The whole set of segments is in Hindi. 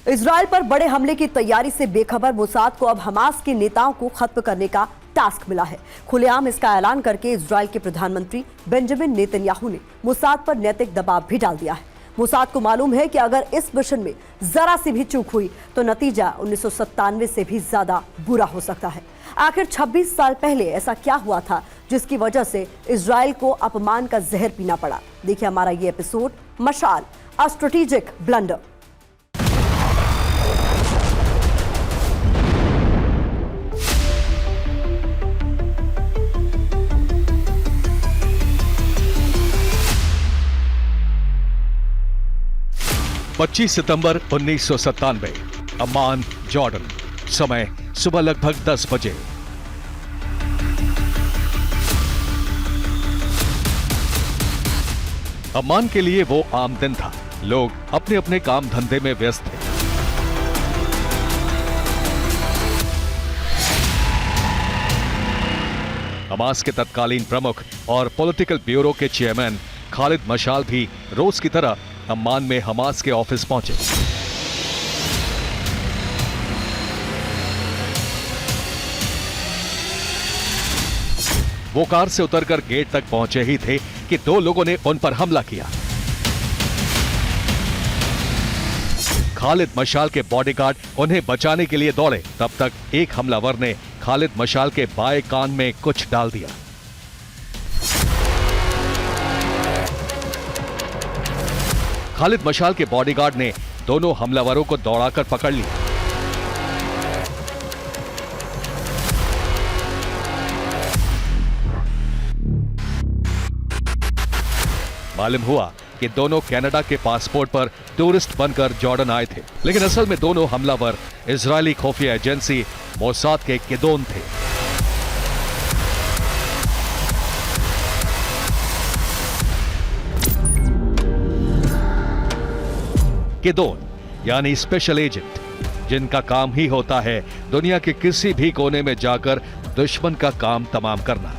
इजराइल पर बड़े हमले की तैयारी से बेखबर मोसाद को अब हमास के नेताओं को खत्म करने का टास्क मिला है। खुलेआम इसका ऐलान करके इजराइल के प्रधानमंत्री बेंजामिन नेतन्याहू ने मोसाद पर नैतिक दबाव भी डाल दिया है। मोसाद को मालूम है कि अगर इस मिशन में जरा सी भी चूक हुई तो नतीजा 1997 से भी ज्यादा बुरा हो सकता है। आखिर 26 साल पहले ऐसा क्या हुआ था जिसकी वजह से इजराइल को अपमान का जहर पीना पड़ा? देखिए हमारा ये एपिसोड मशाल, a strategic blunder. September 1997, Amman, Jordan. समय सुबह लगभग 10 बजे। अम्मान के लिए वो आम दिन था। लोग अपने अपने काम धंधे में व्यस्त थे। हमास के तत्कालीन प्रमुख और पॉलिटिकल ब्यूरो के चेयरमैन खालिद मशाल भी रोज की तरह अम्मान में हमास के ऑफिस पहुंचे। वो कार से उतरकर गेट तक पहुंचे ही थे कि दो लोगों ने उन पर हमला किया। खालिद मशाल के बॉडीगार्ड उन्हें बचाने के लिए दौड़े। तब तक एक हमलावर ने खालिद मशाल के बाएं कान में कुछ डाल दिया। खालिद मशाल के बॉडीगार्ड ने दोनों हमलावरों को दौड़ाकर पकड़ लिया। मालूम हुआ कि दोनों कनाडा के पासपोर्ट पर टूरिस्ट बनकर जॉर्डन आए थे, लेकिन असल में दोनों हमलावर इजरायली खुफिया एजेंसी मोसाद के किदोन थे। किदोन यानी स्पेशल एजेंट, जिनका काम ही होता है दुनिया के किसी भी कोने में जाकर दुश्मन का काम तमाम करना।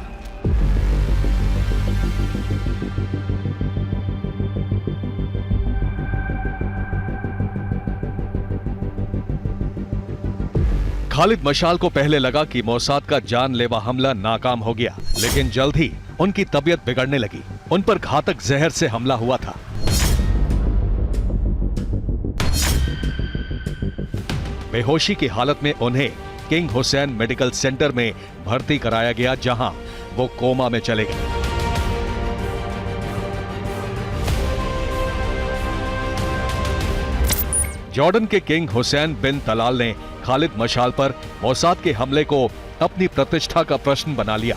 खालिद मशाल को पहले लगा कि मोसाद का जानलेवा हमला नाकाम हो गया, लेकिन जल्द ही उनकी तबीयत बिगड़ने लगी। उन पर घातक जहर से हमला हुआ था। बेहोशी की हालत में उन्हें किंग हुसैन मेडिकल सेंटर में भर्ती कराया गया, जहां वो कोमा में चले गए। जॉर्डन के किंग हुसैन बिन तलाल ने खालिद मशाल पर मोसाद के हमले को अपनी प्रतिष्ठा का प्रश्न बना लिया।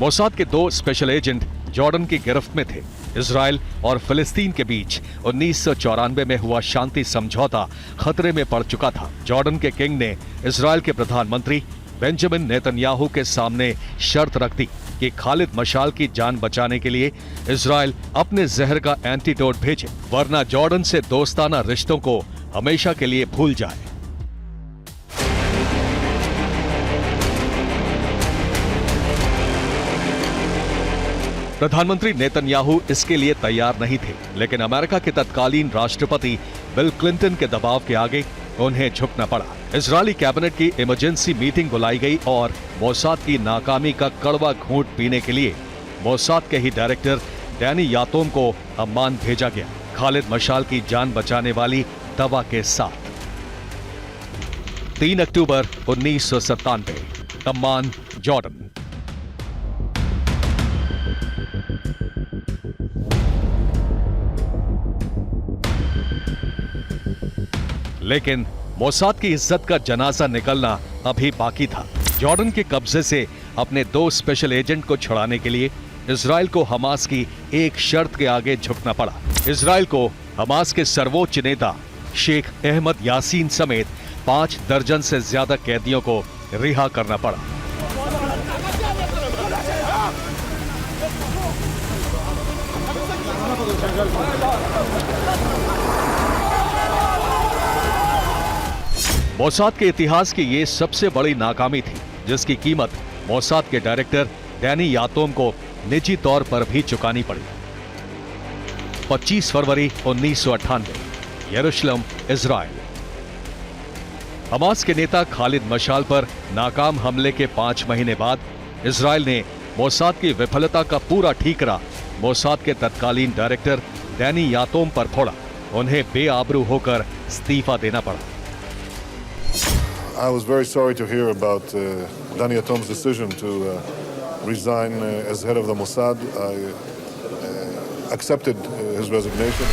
मोसाद के दो स्पेशल एजेंट जॉर्डन की गिरफ्त में थे। इजराइल और फिलिस्तीन के बीच 1994 में हुआ शांति समझौता खतरे में पड़ चुका था। जॉर्डन के किंग ने इजराइल के प्रधानमंत्री बेंजामिन नेतन्याहू के सामने शर्त रख दी कि खालिद मशाल की जान बचाने के लिए इजराइल अपने जहर का एंटीडोट भेजे, वरना जॉर्डन से दोस्ताना रिश्तों को हमेशा के लिए भूल जाए। प्रधानमंत्री नेतन्याहू इसके लिए तैयार नहीं थे, लेकिन अमेरिका के तत्कालीन राष्ट्रपति बिल क्लिंटन के दबाव के आगे उन्हें झुकना पड़ा। इजरायली कैबिनेट की इमरजेंसी मीटिंग बुलाई गई और मोसाद की नाकामी का कड़वा घूंट पीने के लिए मोसाद के ही डायरेक्टर डैनी यातोम को अम्मान भेजा गया, खालिद मशाल की जान बचाने वाली दवा के साथ। 3 अक्टूबर 1997, अम्मान, जॉर्डन। लेकिन मोसाद की इज्जत का जनाजा निकलना अभी बाकी था। जॉर्डन के कब्जे से अपने दो स्पेशल एजेंट को छुड़ाने के लिए इजराइल को हमास की एक शर्त के आगे झुकना पड़ा। इजराइल को हमास के सर्वोच्च नेता शेख अहमद यासीन समेत 5 दर्जन से ज्यादा कैदियों को रिहा करना पड़ा। मोसाद के इतिहास की ये सबसे बड़ी नाकामी थी, जिसकी कीमत मोसाद के डायरेक्टर डैनी यातोम को निजी तौर पर भी चुकानी पड़ी। 25 फरवरी 1998, यरूशलेम, इजराइल। हमास के नेता खालिद मशाल पर नाकाम हमले के 5 महीने बाद इजराइल ने मोसाद की विफलता का पूरा ठीकरा मोसाद के तत्कालीन डायरेक्टर डैनी यातोम पर फोड़ा। उन्हें बेआबरू होकर इस्तीफा देना पड़ा। I was very sorry to hear about Danny Yatom's decision to resign as head of the Mossad. I accepted his resignation.